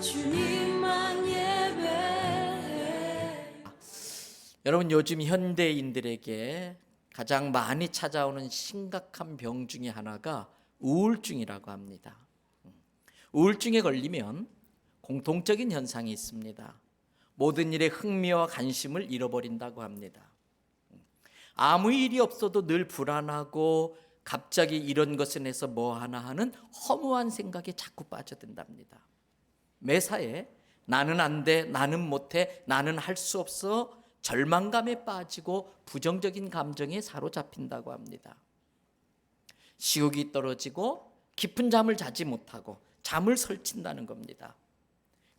주님만 예배해. 여러분, 요즘 현대인들에게 가장 많이 찾아오는 심각한 병 중에 하나가 우울증이라고 합니다. 우울증에 걸리면 공통적인 현상이 있습니다. 모든 일에 흥미와 관심을 잃어버린다고 합니다. 아무 일이 없어도 늘 불안하고 갑자기 이런 것을 해서 뭐 하나 하는 허무한 생각에 자꾸 빠져든답니다. 매사에 나는 안 돼, 나는 못해, 나는 할 수 없어 절망감에 빠지고 부정적인 감정에 사로잡힌다고 합니다. 식욕이 떨어지고 깊은 잠을 자지 못하고 잠을 설친다는 겁니다.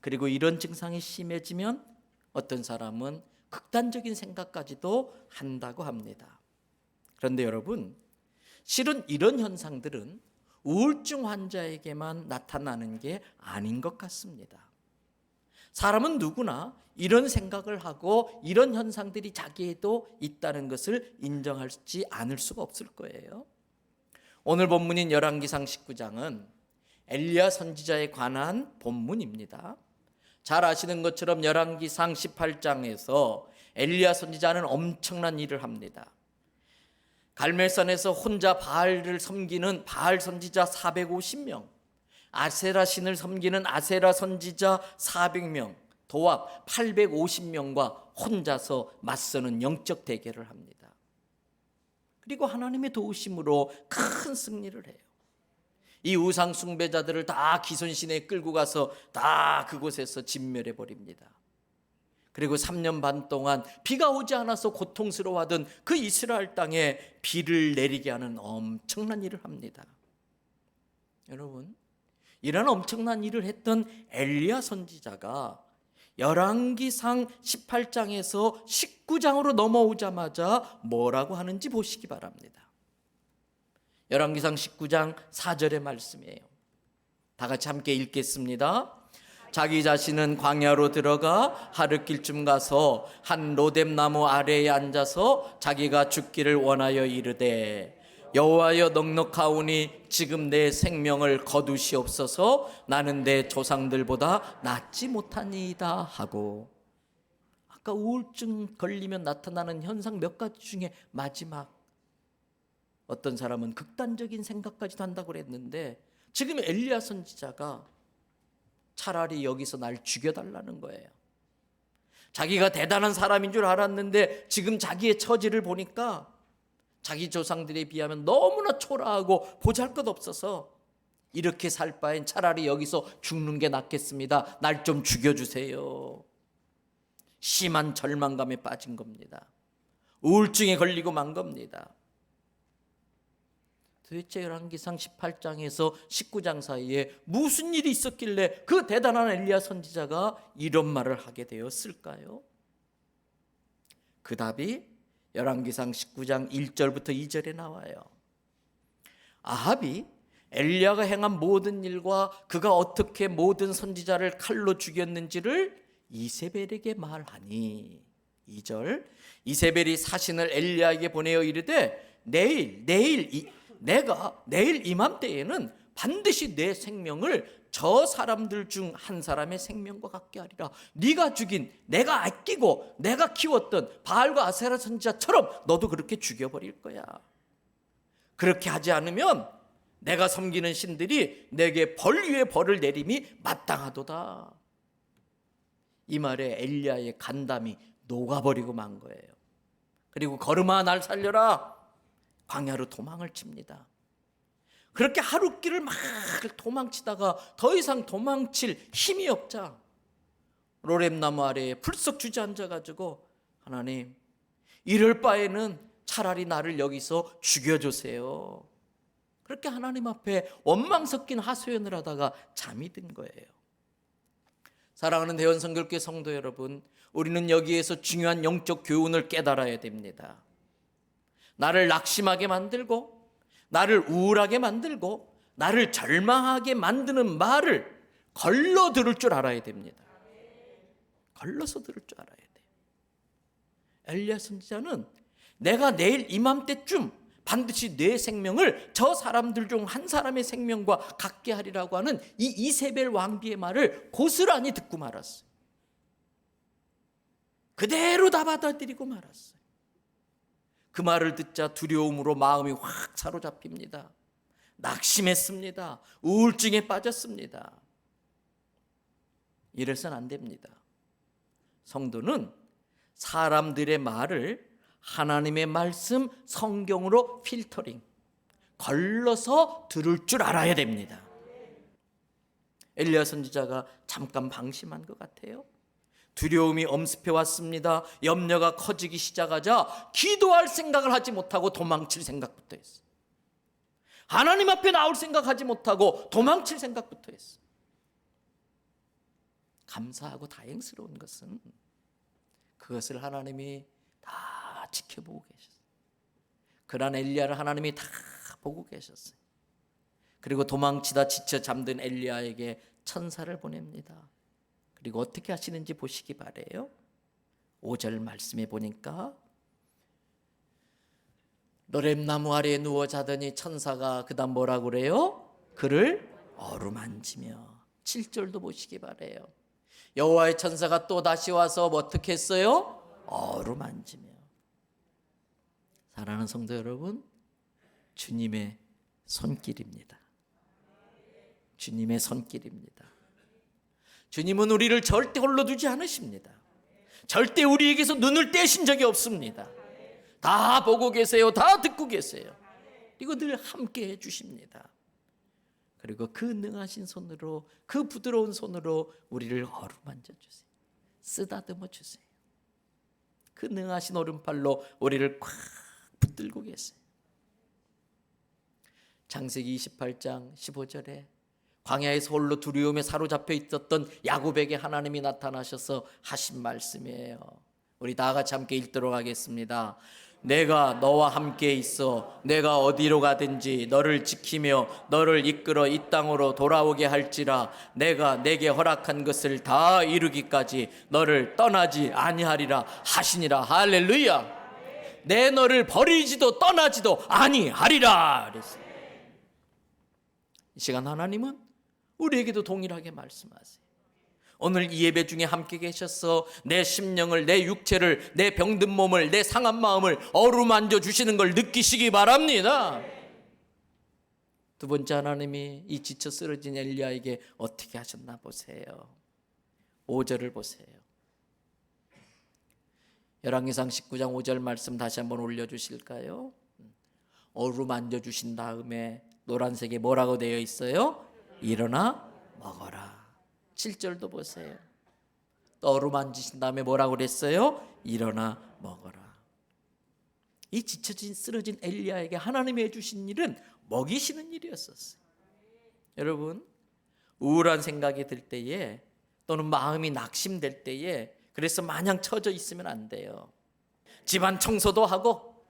그리고 이런 증상이 심해지면 어떤 사람은 극단적인 생각까지도 한다고 합니다. 그런데 여러분, 실은 이런 현상들은 우울증 환자에게만 나타나는 게 아닌 것 같습니다. 사람은 누구나 이런 생각을 하고 이런 현상들이 자기에도 있다는 것을 인정하지 않을 수가 없을 거예요. 오늘 본문인 열왕기상 19장은 엘리야 선지자에 관한 본문입니다. 잘 아시는 것처럼 열왕기상 18장에서 엘리야 선지자는 엄청난 일을 합니다. 갈멜산에서 혼자 바알을 섬기는 바알 선지자 450명, 아세라 신을 섬기는 아세라 선지자 400명, 도합 850명과 혼자서 맞서는 영적 대결을 합니다. 그리고 하나님의 도우심으로 큰 승리를 해요. 이 우상 숭배자들을 다 기손신에 끌고 가서 다 그곳에서 진멸해 버립니다. 그리고 3년 반 동안 비가 오지 않아서 고통스러워하던 그 이스라엘 땅에 비를 내리게 하는 엄청난 일을 합니다. 여러분, 이런 엄청난 일을 했던 엘리야 선지자가 열왕기상 18장에서 19장으로 넘어오자마자 뭐라고 하는지 보시기 바랍니다. 열왕기상 19장 4절의 말씀이에요. 다 같이 함께 읽겠습니다. 자기 자신은 광야로 들어가 하룻길쯤 가서 한 로뎀나무 아래에 앉아서 자기가 죽기를 원하여 이르되 여호와여 넉넉하오니 지금 내 생명을 거두시옵소서. 나는 내 조상들보다 낫지 못하니이다 하고, 아까 우울증 걸리면 나타나는 현상 몇 가지 중에 마지막, 어떤 사람은 극단적인 생각까지도 한다고 그랬는데 지금 엘리야 선지자가 차라리 여기서 날 죽여달라는 거예요. 자기가 대단한 사람인 줄 알았는데 지금 자기의 처지를 보니까 자기 조상들에 비하면 너무나 초라하고 보잘것없어서 이렇게 살 바엔 차라리 여기서 죽는 게 낫겠습니다. 날 좀 죽여주세요. 심한 절망감에 빠진 겁니다. 우울증에 걸리고 만 겁니다. 도대체 열왕기상 18장에서 19장 사이에 무슨 일이 있었길래 그 대단한 엘리야 선지자가 이런 말을 하게 되었을까요? 그 답이 열왕기상 19장 1절부터 2절에 나와요. 아합이 엘리야가 행한 모든 일과 그가 어떻게 모든 선지자를 칼로 죽였는지를 이세벨에게 말하니, 2절, 이세벨이 사신을 엘리야에게 보내어 이르되 내가 내일 이맘때에는 반드시 내 생명을 저 사람들 중 한 사람의 생명과 같게 하리라. 네가 죽인, 내가 아끼고 내가 키웠던 바알과 아세라 선지자처럼 너도 그렇게 죽여버릴 거야. 그렇게 하지 않으면 내가 섬기는 신들이 내게 벌 위에 벌을 내림이 마땅하도다. 이 말에 엘리야의 간담이 녹아버리고 만 거예요. 그리고 걸음아 날 살려라, 광야로 도망을 칩니다. 그렇게 하룻길을 막 도망치다가 더 이상 도망칠 힘이 없자 로뎀나무 아래에 불쑥 주저앉아가지고, 하나님, 이럴 바에는 차라리 나를 여기서 죽여주세요. 그렇게 하나님 앞에 원망 섞인 하소연을 하다가 잠이 든 거예요. 사랑하는 대원성결교회 성도 여러분, 우리는 여기에서 중요한 영적 교훈을 깨달아야 됩니다. 나를 낙심하게 만들고 나를 우울하게 만들고 나를 절망하게 만드는 말을 걸러 들을 줄 알아야 됩니다. 걸러서 들을 줄 알아야 돼요. 엘리야 선지자는 내가 내일 이맘때쯤 반드시 내 생명을 저 사람들 중 한 사람의 생명과 같게 하리라고 하는 이 이세벨 왕비의 말을 고스란히 듣고 말았어요. 그대로 다 받아들이고 말았어요. 그 말을 듣자 두려움으로 마음이 확 사로잡힙니다. 낙심했습니다. 우울증에 빠졌습니다. 이래서는 안 됩니다. 성도는 사람들의 말을 하나님의 말씀, 성경으로 필터링, 걸러서 들을 줄 알아야 됩니다. 엘리야 선지자가 잠깐 방심한 것 같아요. 두려움이 엄습해 왔습니다. 염려가 커지기 시작하자 기도할 생각을 하지 못하고 도망칠 생각부터 했어요. 하나님 앞에 나올 생각하지 못하고 도망칠 생각부터 했어요. 감사하고 다행스러운 것은 그것을 하나님이 다 지켜보고 계셨어요. 그러한 엘리야를 하나님이 다 보고 계셨어요. 그리고 도망치다 지쳐 잠든 엘리야에게 천사를 보냅니다. 그리고 어떻게 하시는지 보시기 바래요. 5절 말씀에 보니까 로렘나무 아래에 누워 자더니 천사가 그 다음 뭐라고 그래요? 그를 어루만지며. 7절도 보시기 바래요. 여호와의 천사가 또 다시 와서 어떻게 했어요? 어루만지며. 사랑하는 성도 여러분, 주님의 손길입니다. 주님의 손길입니다. 주님은 우리를 절대 홀로 두지 않으십니다. 절대 우리에게서 눈을 떼신 적이 없습니다. 다 보고 계세요. 다 듣고 계세요. 그리고 늘 함께 해주십니다. 그리고 그 능하신 손으로, 그 부드러운 손으로 우리를 어루만져 주세요. 쓰다듬어 주세요. 그 능하신 오른팔로 우리를 꽉 붙들고 계세요. 창세기 28장 15절에 광야에서 홀로 두려움에 사로잡혀 있었던 야곱에게 하나님이 나타나셔서 하신 말씀이에요. 우리 다 같이 함께 읽도록 하겠습니다. 내가 너와 함께 있어 내가 어디로 가든지 너를 지키며 너를 이끌어 이 땅으로 돌아오게 할지라 내가 내게 허락한 것을 다 이루기까지 너를 떠나지 아니하리라 하시니라. 할렐루야. 내 너를 버리지도 떠나지도 아니하리라 그랬어요. 이 시간 하나님은 우리에게도 동일하게 말씀하세요. 오늘 이 예배 중에 함께 계셔서 내 심령을, 내 육체를, 내 병든 몸을, 내 상한 마음을 어루만져 주시는 걸 느끼시기 바랍니다. 두 번째, 하나님이 이 지쳐 쓰러진 엘리야에게 어떻게 하셨나 보세요. 5절을 보세요. 열왕기상 19장 5절 말씀 다시 한번 올려주실까요? 어루만져 주신 다음에 노란색에 뭐라고 되어 있어요? 일어나 먹어라. 7절도 보세요. 또 어루만지신 다음에 뭐라고 그랬어요? 일어나 먹어라. 이 지쳐진 쓰러진 엘리야에게 하나님이 해주신 일은 먹이시는 일이었었어요. 여러분, 우울한 생각이 들 때에 또는 마음이 낙심될 때에 그래서 마냥 처져 있으면 안 돼요. 집안 청소도 하고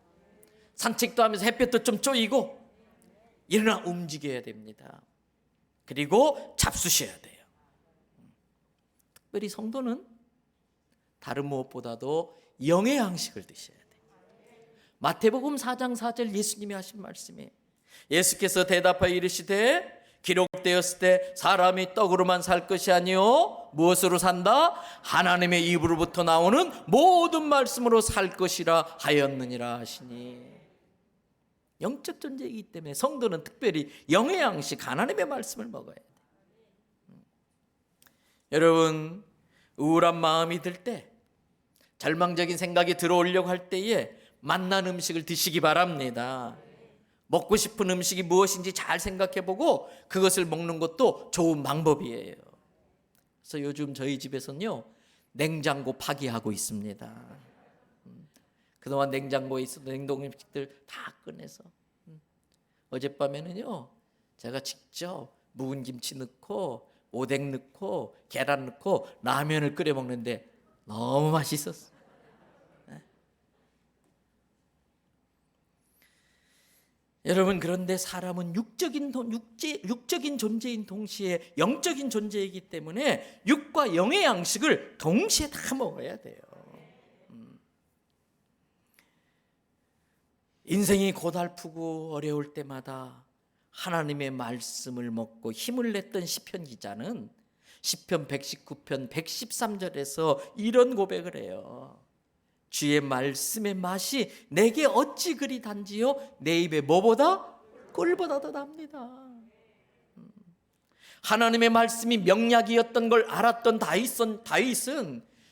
산책도 하면서 햇볕도 좀 쬐이고 일어나 움직여야 됩니다. 그리고 잡수셔야 돼요. 특별히 성도는 다른 무엇보다도 영의 양식을 드셔야 돼요. 마태복음 4장 4절 예수님이 하신 말씀이에요. 예수께서 대답하여 이르시되 기록되었을 때 사람이 떡으로만 살 것이 아니요 무엇으로 산다? 하나님의 입으로부터 나오는 모든 말씀으로 살 것이라 하였느니라 하시니. 영적 존재이기 때문에 성도는 특별히 영의 양식 하나님의 말씀을 먹어야 돼요. 여러분, 우울한 마음이 들 때, 절망적인 생각이 들어오려고 할 때에 맛난 음식을 드시기 바랍니다. 먹고 싶은 음식이 무엇인지 잘 생각해보고 그것을 먹는 것도 좋은 방법이에요. 그래서 요즘 저희 집에서는요, 냉장고 파기하고 있습니다. 그동안 냉장고에 있었던 냉동 음식들 다 꺼내서 어젯밤에는요, 제가 직접 묵은 김치 넣고 오뎅 넣고 계란 넣고 라면을 끓여 먹는데 너무 맛있었어요. 여러분, 그런데 사람은 육적인 존재인 동시에 영적인 존재이기 때문에 육과 영의 양식을 동시에 다 먹어야 돼요. 인생이 고달프고 어려울 때마다 하나님의 말씀을 먹고 힘을 냈던 시편 기자는 시편 119편 113절에서 이런 고백을 해요. 주의 말씀의 맛이 내게 어찌 그리 단지요? 내 입에 뭐보다? 꿀보다 더 답니다. 하나님의 말씀이 명약이었던 걸 알았던 다윗은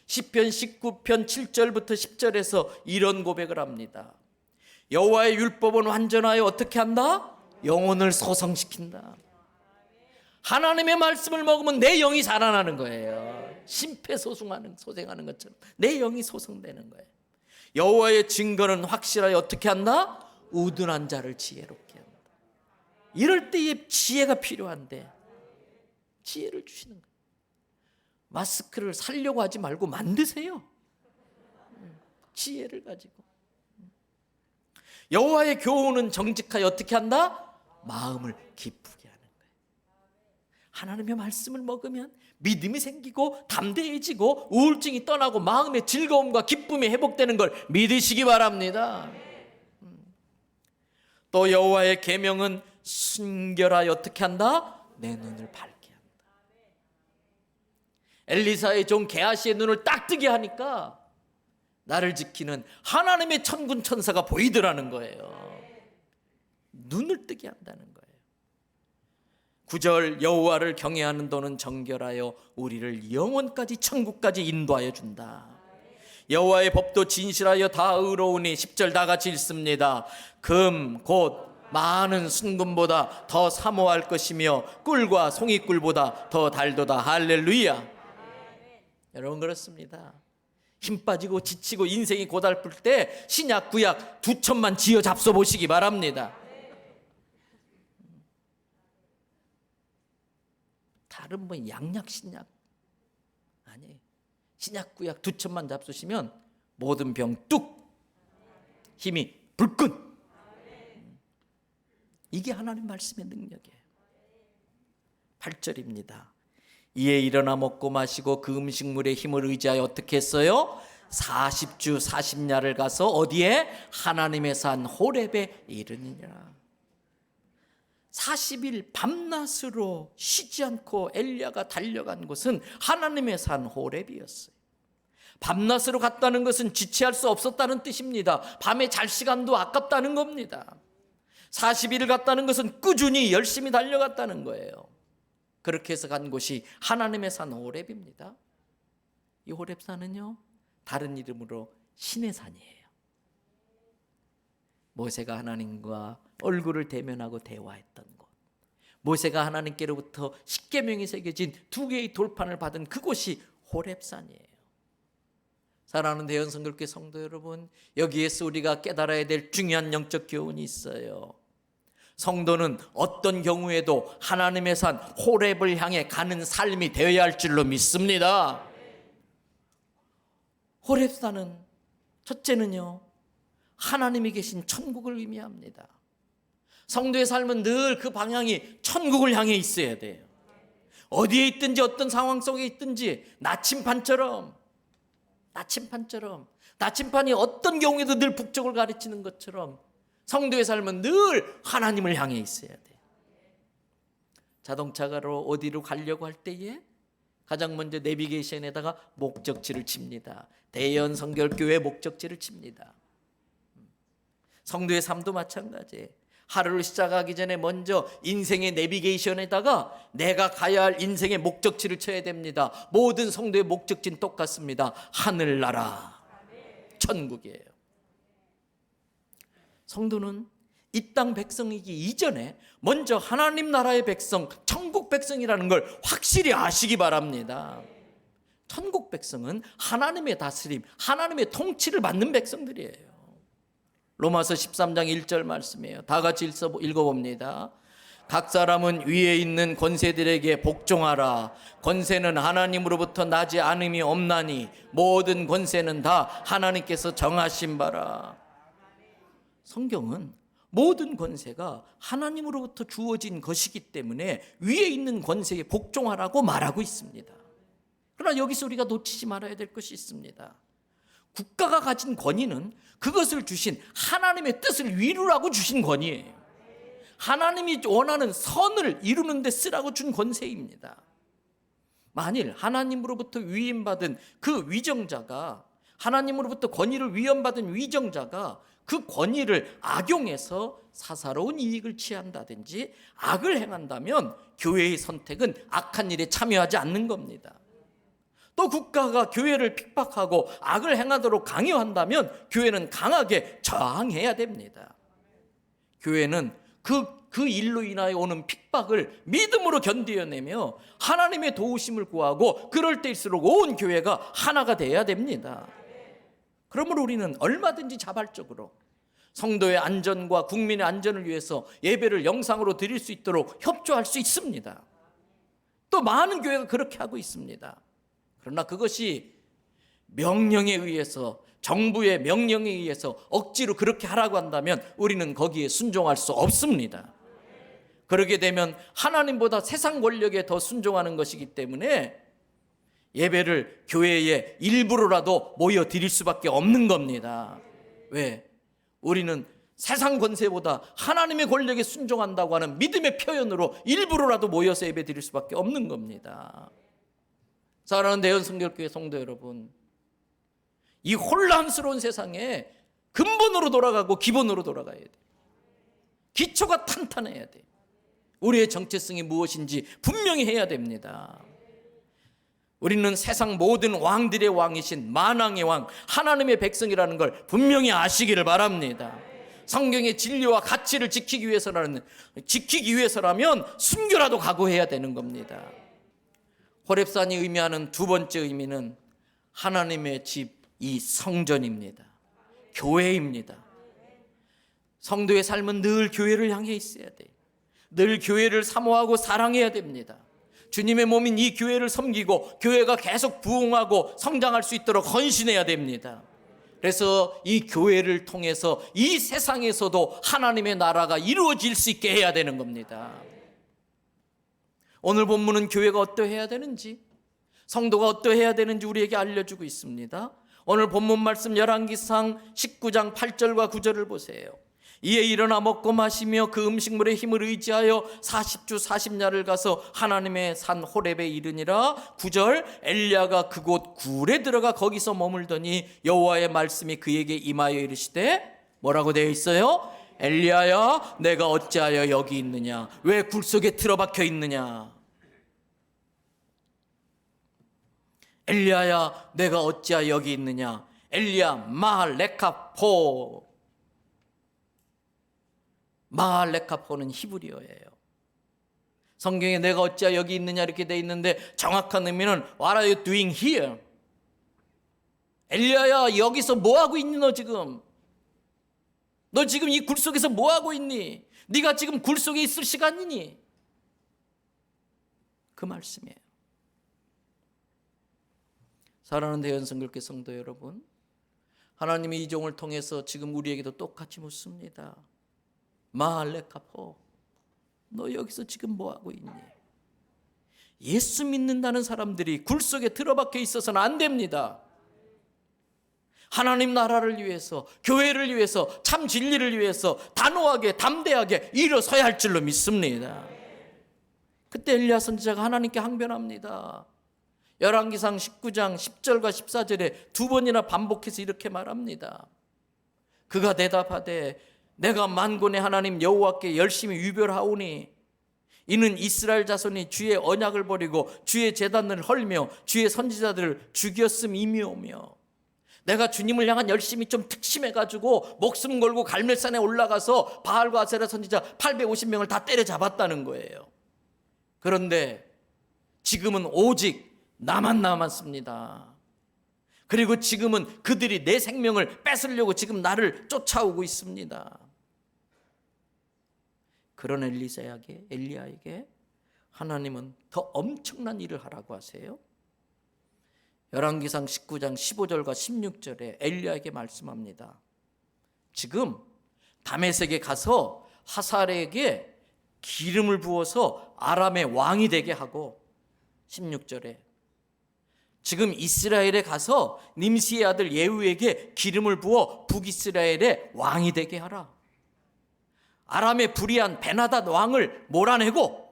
시편 19편 7절부터 10절에서 이런 고백을 합니다. 여호와의 율법은 완전하여 어떻게 한다? 영혼을 소성시킨다. 하나님의 말씀을 먹으면 내 영이 살아나는 거예요. 심폐소생하는 것처럼 내 영이 소성되는 거예요. 여호와의 증거는 확실하여 어떻게 한다? 우둔한 자를 지혜롭게 한다. 이럴 때에 지혜가 필요한데 지혜를 주시는 거예요. 마스크를 사려고 하지 말고 만드세요. 지혜를 가지고. 여호와의 교훈은 정직하여 어떻게 한다? 마음을 기쁘게 하는 거예요. 하나님의 말씀을 먹으면 믿음이 생기고 담대해지고 우울증이 떠나고 마음의 즐거움과 기쁨이 회복되는 걸 믿으시기 바랍니다. 또 여호와의 계명은 순결하여 어떻게 한다? 내 눈을 밝게 한다. 엘리사의 종 게하시의 눈을 딱 뜨게 하니까 나를 지키는 하나님의 천군 천사가 보이더라는 거예요. 눈을 뜨게 한다는 거예요. 9절 여호와를 경외하는 도는 정결하여 우리를 영원까지 천국까지 인도하여 준다. 여호와의 법도 진실하여 다 의로우니 10절 다 같이 읽습니다. 금 곧 많은 순금보다 더 사모할 것이며 꿀과 송이꿀보다 더 달도다. 할렐루야. 여러분 그렇습니다. 힘 빠지고 지치고 인생이 고달플 때 신약 구약 두 첩만 지어 잡숴 보시기 바랍니다. 다른 뭐 양약 신약 아니에요. 신약 구약 두 첩만 잡수시면 모든 병 뚝, 힘이 불끈. 이게 하나님 말씀의 능력이에요. 8절입니다. 이에 일어나 먹고 마시고 그 음식물의 힘을 의지하여 어떻게 했어요? 40주 40야를 가서 어디에? 하나님의 산 호렙에 이르니라. 40일 밤낮으로 쉬지 않고 엘리야가 달려간 곳은 하나님의 산 호렙이었어요. 밤낮으로 갔다는 것은 지체할 수 없었다는 뜻입니다. 밤에 잘 시간도 아깝다는 겁니다. 40일을 갔다는 것은 꾸준히 열심히 달려갔다는 거예요. 그렇게 해서 간 곳이 하나님의 산 호렙입니다. 이 호렙산은요, 다른 이름으로 신의 산이에요. 모세가 하나님과 얼굴을 대면하고 대화했던 곳, 모세가 하나님께로부터 십계명이 새겨진 두 개의 돌판을 받은 그곳이 호렙산이에요. 사랑하는 대연성결교회 성도 여러분, 여기에서 우리가 깨달아야 될 중요한 영적 교훈이 있어요. 성도는 어떤 경우에도 하나님의 산 호렙을 향해 가는 삶이 되어야 할 줄로 믿습니다. 호렙산은 첫째는요, 하나님이 계신 천국을 의미합니다. 성도의 삶은 늘 그 방향이 천국을 향해 있어야 돼요. 어디에 있든지 어떤 상황 속에 있든지 나침판이 어떤 경우에도 늘 북쪽을 가리치는 것처럼 성도의 삶은 늘 하나님을 향해 있어야 돼요. 자동차로 어디로 가려고 할 때에 가장 먼저 내비게이션에다가 목적지를 칩니다. 대연 성결교회 목적지를 칩니다. 성도의 삶도 마찬가지예요. 하루를 시작하기 전에 먼저 인생의 내비게이션에다가 내가 가야 할 인생의 목적지를 쳐야 됩니다. 모든 성도의 목적지는 똑같습니다. 하늘나라, 천국이에요. 성도는 이 땅 백성이기 이전에 먼저 하나님 나라의 백성, 천국 백성이라는 걸 확실히 아시기 바랍니다. 천국 백성은 하나님의 다스림, 하나님의 통치를 받는 백성들이에요. 로마서 13장 1절 말씀이에요. 다 같이 읽어봅니다. 각 사람은 위에 있는 권세들에게 복종하라. 권세는 하나님으로부터 나지 않음이 없나니 모든 권세는 다 하나님께서 정하신 바라. 성경은 모든 권세가 하나님으로부터 주어진 것이기 때문에 위에 있는 권세에 복종하라고 말하고 있습니다. 그러나 여기서 우리가 놓치지 말아야 될 것이 있습니다. 국가가 가진 권위는 그것을 주신 하나님의 뜻을 이루라고 주신 권위예요. 하나님이 원하는 선을 이루는 데 쓰라고 준 권세입니다. 만일 하나님으로부터 위임받은 그 위정자가, 하나님으로부터 권위를 위임받은 위정자가 그 권위를 악용해서 사사로운 이익을 취한다든지 악을 행한다면 교회의 선택은 악한 일에 참여하지 않는 겁니다. 또 국가가 교회를 핍박하고 악을 행하도록 강요한다면 교회는 강하게 저항해야 됩니다. 교회는 그 일로 인하여 오는 핍박을 믿음으로 견뎌내며 하나님의 도우심을 구하고 그럴 때일수록 온 교회가 하나가 돼야 됩니다. 그러므로 우리는 얼마든지 자발적으로 성도의 안전과 국민의 안전을 위해서 예배를 영상으로 드릴 수 있도록 협조할 수 있습니다. 또 많은 교회가 그렇게 하고 있습니다. 그러나 그것이 명령에 의해서, 정부의 명령에 의해서 억지로 그렇게 하라고 한다면 우리는 거기에 순종할 수 없습니다. 그러게 되면 하나님보다 세상 권력에 더 순종하는 것이기 때문에 예배를 교회에 일부러라도 모여 드릴 수밖에 없는 겁니다. 왜? 우리는 세상 권세보다 하나님의 권력에 순종한다고 하는 믿음의 표현으로 일부러라도 모여서 예배 드릴 수밖에 없는 겁니다. 사랑하는 대연성결교회 성도 여러분, 이 혼란스러운 세상에 근본으로 돌아가고 기본으로 돌아가야 돼. 기초가 탄탄해야 돼. 우리의 정체성이 무엇인지 분명히 해야 됩니다. 우리는 세상 모든 왕들의 왕이신 만왕의 왕, 하나님의 백성이라는 걸 분명히 아시기를 바랍니다. 성경의 진리와 가치를 지키기 위해서라면 순교라도 각오해야 되는 겁니다. 호렙산이 의미하는 두 번째 의미는 하나님의 집, 이 성전입니다. 교회입니다. 성도의 삶은 늘 교회를 향해 있어야 돼. 늘 교회를 사모하고 사랑해야 됩니다. 주님의 몸인 이 교회를 섬기고 교회가 계속 부흥하고 성장할 수 있도록 헌신해야 됩니다. 그래서 이 교회를 통해서 이 세상에서도 하나님의 나라가 이루어질 수 있게 해야 되는 겁니다. 오늘 본문은 교회가 어떠해야 되는지, 성도가 어떠해야 되는지 우리에게 알려주고 있습니다. 오늘 본문 말씀 열왕기상 19장 8절과 9절을 보세요. 이에 일어나 먹고 마시며 그 음식물의 힘을 의지하여 40주 40야를 가서 하나님의 산 호렙에 이르니라. 9절, 엘리야가 그곳 굴에 들어가 거기서 머물더니 여호와의 말씀이 그에게 임하여 이르시되, 뭐라고 되어 있어요? 엘리야야, 내가 어찌하여 여기 있느냐? 왜 굴 속에 틀어박혀 있느냐? 엘리야야, 내가 어찌하여 여기 있느냐? 엘리야 마할레카포. 마할레카포는 히브리어예요. 성경에 내가 어찌하여 여기 있느냐 이렇게 돼 있는데 정확한 의미는 What are you doing here? 엘리야야, 여기서 뭐하고 있니 너 지금? 너 지금 이 굴 속에서 뭐하고 있니? 네가 지금 굴 속에 있을 시간이니? 그 말씀이에요. 사랑하는 대연성결교 성도 여러분, 하나님의 이 종을 통해서 지금 우리에게도 똑같이 묻습니다. 마할레카포, 너 여기서 지금 뭐하고 있니? 예수 믿는다는 사람들이 굴 속에 들어박혀 있어서는 안 됩니다. 하나님 나라를 위해서, 교회를 위해서, 참 진리를 위해서 단호하게 담대하게 일어서야 할 줄로 믿습니다. 그때 엘리야 선지자가 하나님께 항변합니다. 열왕기상 19장 10절과 14절에 두 번이나 반복해서 이렇게 말합니다. 그가 대답하되 내가 만군의 하나님 여호와께 열심히 유별하오니 이는 이스라엘 자손이 주의 언약을 버리고 주의 제단을 헐며 주의 선지자들을 죽였음이며오며, 내가 주님을 향한 열심히 좀 특심해가지고 목숨 걸고 갈멜산에 올라가서 바알과 아세라 선지자 850명을 다 때려잡았다는 거예요. 그런데 지금은 오직 나만 남았습니다. 그리고 지금은 그들이 내 생명을 뺏으려고 지금 나를 쫓아오고 있습니다. 그런 엘리야에게 하나님은 더 엄청난 일을 하라고 하세요. 열왕기상 19장 15절과 16절에 엘리야에게 말씀합니다. 지금 다메섹에 가서 하사엘에게 기름을 부어서 아람의 왕이 되게 하고, 16절에 지금 이스라엘에 가서 님시의 아들 예후에게 기름을 부어 북이스라엘의 왕이 되게 하라. 아람의 불의한 베나닷 왕을 몰아내고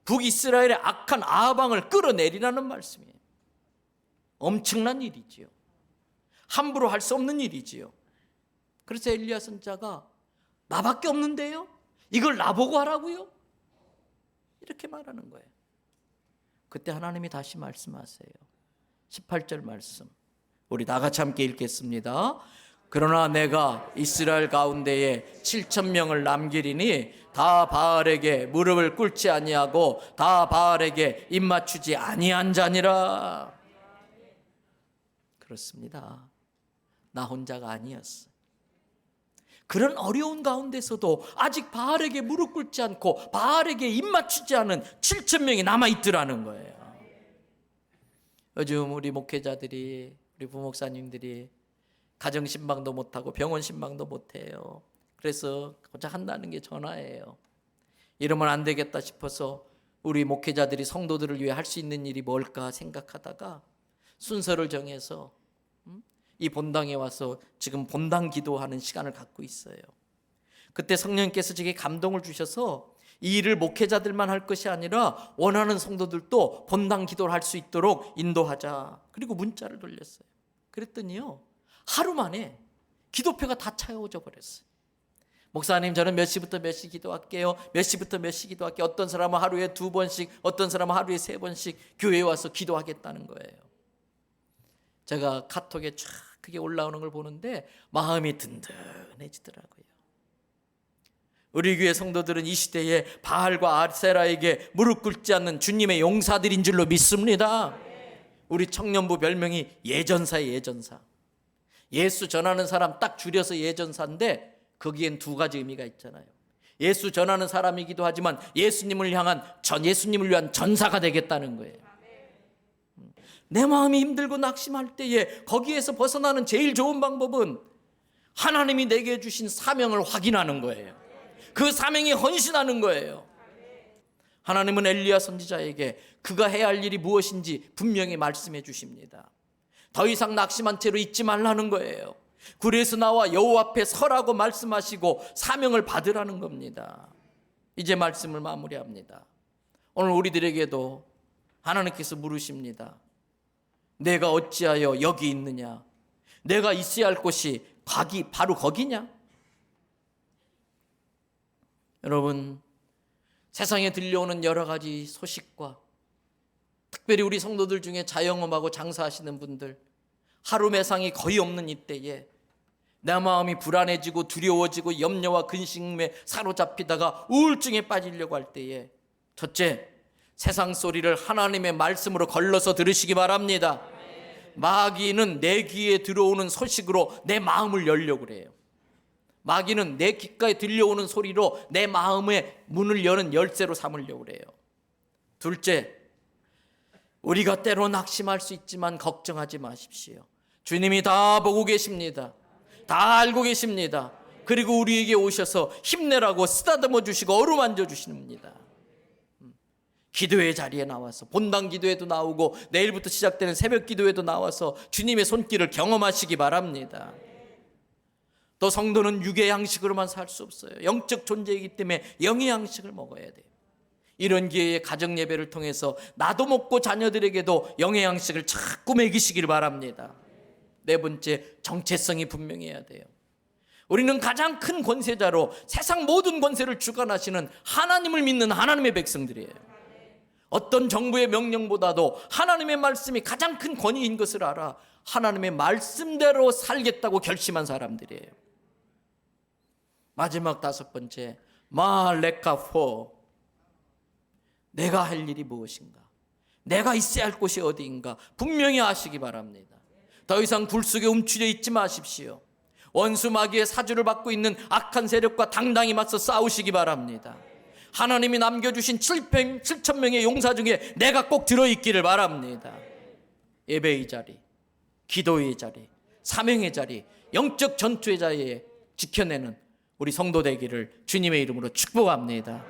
북이스라엘의 악한 아합 왕을 끌어내리라는 말씀이에요. 엄청난 일이지요. 함부로 할 수 없는 일이지요. 그래서 엘리야 선지자가 나밖에 없는데요? 이걸 나보고 하라고요? 이렇게 말하는 거예요. 그때 하나님이 다시 말씀하세요. 18절 말씀 우리 다같이 함께 읽겠습니다. 그러나 내가 이스라엘 가운데에 7,000명을 남기리니 다 바알에게 무릎을 꿇지 아니하고 다 바알에게 입맞추지 아니한 자니라. 그렇습니다. 나 혼자가 아니었어. 그런 어려운 가운데서도 아직 바알에게 무릎 꿇지 않고 바알에게 입맞추지 않은 7,000명이 남아있더라는 거예요. 요즘 우리 목회자들이, 우리 부목사님들이 가정신방도 못하고 병원신방도 못해요. 그래서 고작 한다는 게 전화예요. 이러면 안 되겠다 싶어서 우리 목회자들이 성도들을 위해 할 수 있는 일이 뭘까 생각하다가 순서를 정해서 이 본당에 와서 지금 본당 기도하는 시간을 갖고 있어요. 그때 성령님께서 제게 감동을 주셔서 이 일을 목회자들만 할 것이 아니라 원하는 성도들도 본당 기도를 할 수 있도록 인도하자. 그리고 문자를 돌렸어요. 그랬더니요, 하루 만에 기도표가 다 차여져 버렸어요. 목사님, 저는 몇 시부터 몇 시 기도할게요. 몇 시부터 몇 시 기도할게요. 어떤 사람은 하루에 2번씩, 어떤 사람은 하루에 3번씩 교회에 와서 기도하겠다는 거예요. 제가 카톡에 쫙 그게 올라오는 걸 보는데 마음이 든든해지더라고요. 우리 교회 성도들은 이 시대에 바알과 아세라에게 무릎 꿇지 않는 주님의 용사들인 줄로 믿습니다. 우리 청년부 별명이 예전사예요. 예전사. 예수 전하는 사람 딱 줄여서 예전사인데 거기엔 두 가지 의미가 있잖아요. 예수 전하는 사람이기도 하지만 예수님을 위한 전사가 되겠다는 거예요. 내 마음이 힘들고 낙심할 때에 거기에서 벗어나는 제일 좋은 방법은 하나님이 내게 주신 사명을 확인하는 거예요. 그 사명에 헌신하는 거예요. 하나님은 엘리야 선지자에게 그가 해야 할 일이 무엇인지 분명히 말씀해 주십니다. 더 이상 낙심한 채로 있지 말라는 거예요. 굴에서 나와 여호와 앞에 서라고 말씀하시고 사명을 받으라는 겁니다. 이제 말씀을 마무리합니다. 오늘 우리들에게도 하나님께서 물으십니다. 내가 어찌하여 여기 있느냐? 내가 있어야 할 곳이 바로 거기냐? 여러분, 세상에 들려오는 여러 가지 소식과 특별히 우리 성도들 중에 자영업하고 장사하시는 분들, 하루 매상이 거의 없는 이때에 내 마음이 불안해지고 두려워지고 염려와 근심에 사로잡히다가 우울증에 빠지려고 할 때에 첫째, 세상 소리를 하나님의 말씀으로 걸러서 들으시기 바랍니다. 마귀는 내 귀에 들어오는 소식으로 내 마음을 열려고 그래요. 마귀는 내 귓가에 들려오는 소리로 내 마음의 문을 여는 열쇠로 삼으려고 그래요. 둘째, 우리가 때로 낙심할 수 있지만 걱정하지 마십시오. 주님이 다 보고 계십니다. 다 알고 계십니다. 그리고 우리에게 오셔서 힘내라고 쓰다듬어 주시고 어루만져 주십니다. 기도의 자리에 나와서 본당 기도에도 나오고 내일부터 시작되는 새벽 기도에도 나와서 주님의 손길을 경험하시기 바랍니다. 또 성도는 육의 양식으로만 살 수 없어요. 영적 존재이기 때문에 영의 양식을 먹어야 돼요. 이런 기회에 가정 예배를 통해서 나도 먹고 자녀들에게도 영의 양식을 자꾸 먹이시길 바랍니다. 네 번째, 정체성이 분명해야 돼요. 우리는 가장 큰 권세자로 세상 모든 권세를 주관하시는 하나님을 믿는 하나님의 백성들이에요. 어떤 정부의 명령보다도 하나님의 말씀이 가장 큰 권위인 것을 알아 하나님의 말씀대로 살겠다고 결심한 사람들이에요. 마지막 다섯 번째, 마레카포, 내가 할 일이 무엇인가, 내가 있어야 할 곳이 어디인가 분명히 아시기 바랍니다. 더 이상 불 속에 움츠려 있지 마십시오. 원수 마귀의 사주를 받고 있는 악한 세력과 당당히 맞서 싸우시기 바랍니다. 하나님이 남겨주신 7,000명의 용사 중에 내가 꼭 들어있기를 바랍니다. 예배의 자리, 기도의 자리, 사명의 자리, 영적 전투의 자리에 지켜내는 우리 성도 되기를 주님의 이름으로 축복합니다.